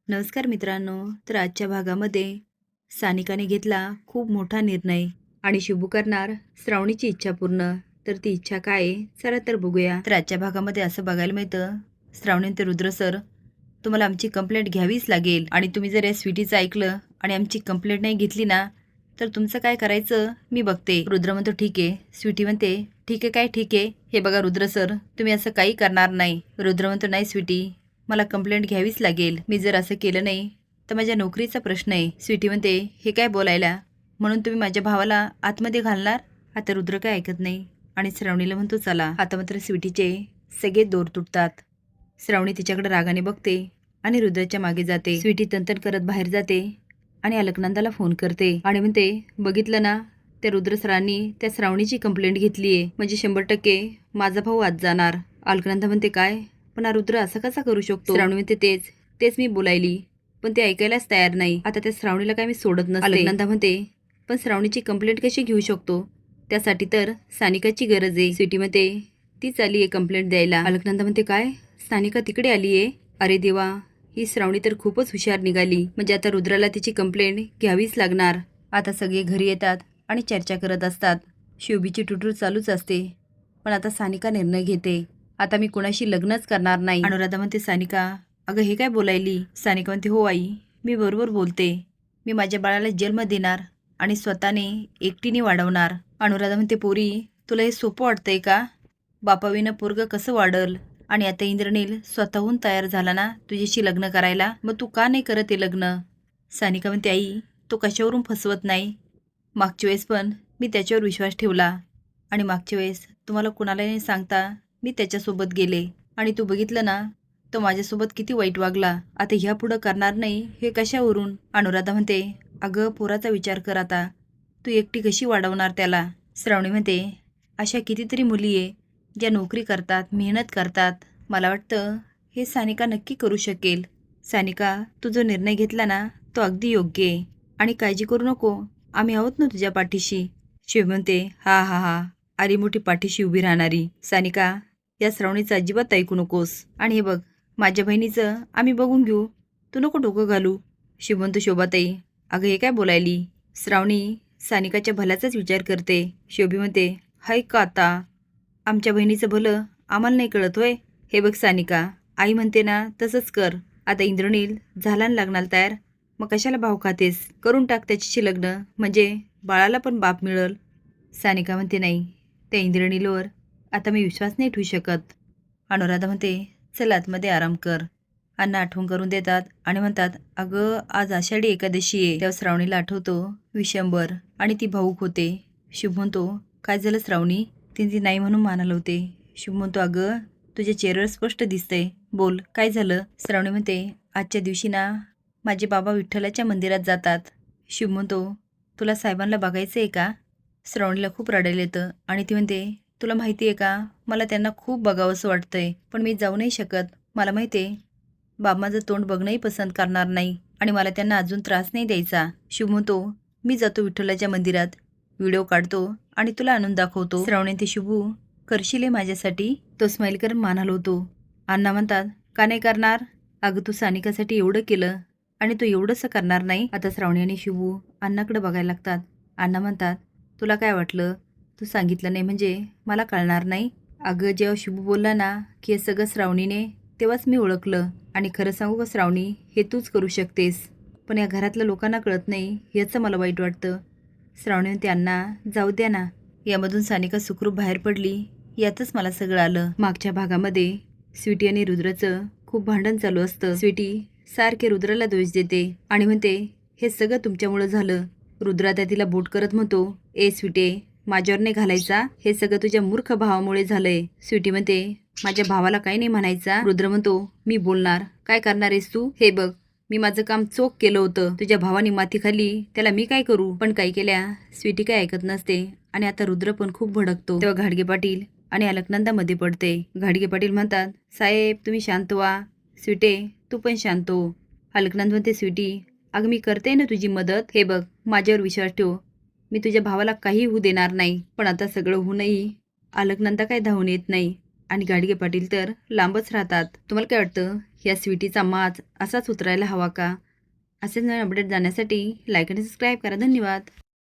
नमस्कार मित्रांनो. तर आजच्या भागामध्ये सानिकाने घेतला खूप मोठा निर्णय आणि शुभू करणार श्रावणीची इच्छा पूर्ण. तर ती इच्छा काय आहे? चला तर बघूया. तर आजच्या भागामध्ये असं बघायला मिळतं, श्रावणी ते रुद्र सर, तुम्हाला आमची कंप्लेंट घ्यावीच लागेल आणि तुम्ही जर या स्वीटीचं ऐकलं आणि आमची कंप्लेंट नाही घेतली ना, तर तुमचं काय करायचं मी बघते. रुद्र म्हणतो ठीक आहे. स्वीटी म्हणते ठीक आहे, काय ठीक आहे? हे बघा रुद्र सर, तुम्ही असं काही करणार नाही. रुद्र म्हणतो नाही स्वीटी, मला कंप्लेंट घ्यावीच लागेल. मी जर असं केलं नाही तर माझ्या नोकरीचा प्रश्न आहे. स्वीटी म्हणते हे काय बोलायला, म्हणून तुम्ही माझ्या भावाला आतमध्ये घालणार? आता रुद्र काय ऐकत नाही आणि श्रावणीला म्हणतो चला. आता मात्र स्वीटीचे सगळे दोर तुटतात. श्रावणी तिच्याकडे रागाने बघते आणि रुद्राच्या मागे जाते. स्वीटी तंतन करत बाहेर जाते आणि अलकनंदाला फोन करते आणि म्हणते बघितलं ना, त्या रुद्र सरांनी त्या श्रावणीची कंप्लेंट घेतलीये, म्हणजे 100% माझा भाऊ आज जाणार. अलकनंदा म्हणते काय, पण हा रुद्र असं कसा करू शकतो? श्रावणी म्हणते तेच तेच मी बोलायली, पण ते ऐकायलाच तयार नाही. आता त्या श्रावणीला काय मी सोडत नसते. अलकनंदा म्हणते पण श्रावणीची कंप्लेंट कशी घेऊ शकतो? त्यासाठी तर सानिकाची गरज आहे. स्वीटी म्हणते तीच आली आहे कंप्लेंट द्यायला. अलकनंदा म्हणते काय, सानिका तिकडे आली आहे? अरे देवा, ही श्रावणी तर खूपच हुशार निघाली. म्हणजे आता रुद्राला तिची कंप्लेंट घ्यावीच लागणार. आता सगळे घरी येतात आणि चर्चा करत असतात. शिवबीची टुटूर चालूच असते, पण आता सानिका निर्णय घेते. आता मी कुणाशी लग्नच करणार नाही. अनुराधा म्हणते सानिका अगं हे काय बोलायली? सानिका म्हणते हो आई, मी बरोबर बोलते. मी माझ्या बाळाला जन्म देणार आणि स्वतःने एकटीने वाढवणार. अनुराधा म्हणते पोरी, तुला हे सोपं वाटतंय का? बापाविनं पोरगं कसं वाढल? आणि आता इंद्रनील स्वतःहून तयार झाला ना तुझ्याशी लग्न करायला, मग तू का नाही करत हे लग्न? सानिका म्हणते आई, तो कशावरून फसवत नाही. मागच्या वेळेस पण मी त्याच्यावर विश्वास ठेवला आणि मागच्या वेळेस तुम्हाला कुणाला नाही सांगता मी त्याच्यासोबत गेले आणि तू बघितलं ना, तो माझ्यासोबत किती वाईट वागला. आता ह्या पुढं करणार नाही हे कशावरून? अनुराधा म्हणते अगं पोराचा विचार कर आता, तू एकटी कशी वाढवणार त्याला? श्रावणी म्हणते अशा कितीतरी मुली आहे ज्या नोकरी करतात, मेहनत करतात. मला वाटतं हे सानिका नक्की करू शकेल. सानिका, तू जो निर्णय घेतला ना तो अगदी योग्य आहे आणि काळजी करू नको, आम्ही आहोत ना तुझ्या पाठीशी. शिव म्हणते हा हा हा, आरी मोठी पाठीशी उभी राहणारी. सानिका, या श्रावणीचं अजिबात ऐकू नकोस. आणि हे बघ, माझ्या बहिणीचं आम्ही बघून घेऊ, तू नको डोकं घालू. शिव म्हणतो शोभाताई, अगं हे काय बोलायली? श्रावणी सानिकाच्या भल्याचाच विचार करते. शोभी म्हणते हाय का आता, आमच्या बहिणीचं भलं आम्हाला नाही कळत होय? हे बघ सानिका, आई म्हणते ना तसंच कर. आता इंद्रनील झाला ना लग्नाला तयार, मग कशाला भाव खातेस? करून टाक त्याच्याशी लग्न, म्हणजे बाळाला पण बाप मिळल. सानिका म्हणते नाही, त्या इंद्रनीलवर आता मी विश्वास नाही ठेवू शकत. अनुराधा म्हणते चल आतमध्ये आराम कर. अण्णा आठवण करून देतात आणि म्हणतात अगं आज आषाढी एकादशी आहे. तेव्हा श्रावणीला आठवतो विशंबर आणि ती भाऊक होते. शुभ म्हणतो काय झालं श्रावणी? ती नाही म्हणून मानायला होते. शुभ म्हणतो अगं तुझ्या चेहऱ्यावर स्पष्ट दिसतंय, बोल काय झालं? श्रावणी म्हणते आजच्या दिवशी ना माझे बाबा विठ्ठलाच्या मंदिरात जातात. शुभ म्हणतो तुला साहेबांना बघायचं आहे का? श्रावणीला खूप रडायला येतं आणि ती म्हणते तुला माहिती आहे का, मला त्यांना खूप बघावंसं वाटतंय, पण मी जाऊ नाही शकत. मला माहिती आहे बाबा माझं तोंड बघणंही पसंत करणार नाही आणि मला त्यांना अजून त्रास नाही द्यायचा. शुभ म्हणतो मी जातो विठ्ठलाच्या मंदिरात, व्हिडिओ काढतो आणि तुला आणून दाखवतो. श्रावणी ते शुभू करशील हे माझ्यासाठी? तो स्माईल करून मान हलवतो. अण्णा म्हणतात का नाही करणार? अगं तू सानिकासाठी एवढं केलं आणि तू एवढंसं करणार नाही? आता श्रावणी आणि शुभू अण्णाकडे बघायला लागतात. अण्णा म्हणतात तुला काय वाटलं, तू सांगितलं नाही म्हणजे मला कळणार नाही? अगं जेव्हा शुभू बोलला ना की हे सगळं श्रावणीने, तेव्हाच मी ओळखलं. आणि खरं सांगू का श्रावणी, हे तूच करू शकतेस, पण या घरातल्या लोकांना कळत नाही याचं मला वाईट वाटतं. श्रावणी म्हणते अण्णा जाऊ द्या ना, यामधून सानिका सुखरूप बाहेर पडली यातच मला सगळं आलं. मागच्या भागामध्ये स्वीटी आणि रुद्राचं खूप भांडण चालू असतं. स्वीटी सारखे रुद्राला दोष देते आणि म्हणते हे सगळं तुमच्यामुळं झालं. रुद्रा त्या तिला बोट करत म्हणतो ए स्वीटे, माझ्यावर नाही घालायचा, हे सगळं तुझ्या मूर्ख भावामुळे झालंय. स्वीटी म्हणते माझ्या भावाला काही नाही म्हणायचा. रुद्र म्हणतो मी बोलणार, काय करणार आहेस तू? हे बघ, मी माझं काम चोख केलं होतं, तुझ्या भावाने माती खाल्ली त्याला मी काय करू? पण काय केल्या स्वीटी काय ऐकत नसते आणि आता रुद्र पण खूप भडकतो. तेव्हा घाडगे पाटील आणि अलकनंदा मध्ये पडते. घाडगे पाटील म्हणतात साहेब तुम्ही शांत व्हा, स्वीटे तू पण शांत हो. अलकनंद म्हणते स्वीटी अगं मी करते ना तुझी मदत, हे बघ माझ्यावर विश्वास ठेव, मी तुझ्या भावाला काही होऊ देणार नाही. पण आता सगळं होऊनही अलकनंदा काय धावून येत नाही आणि गाडगे पाटील तर लांबच राहतात. तुम्हाला काय वाटतं, या स्वीटीचा माज असाच उतरायला हवा का? असेच नवीन अपडेट जाण्यासाठी लाईक आणि सबस्क्राईब करा. धन्यवाद.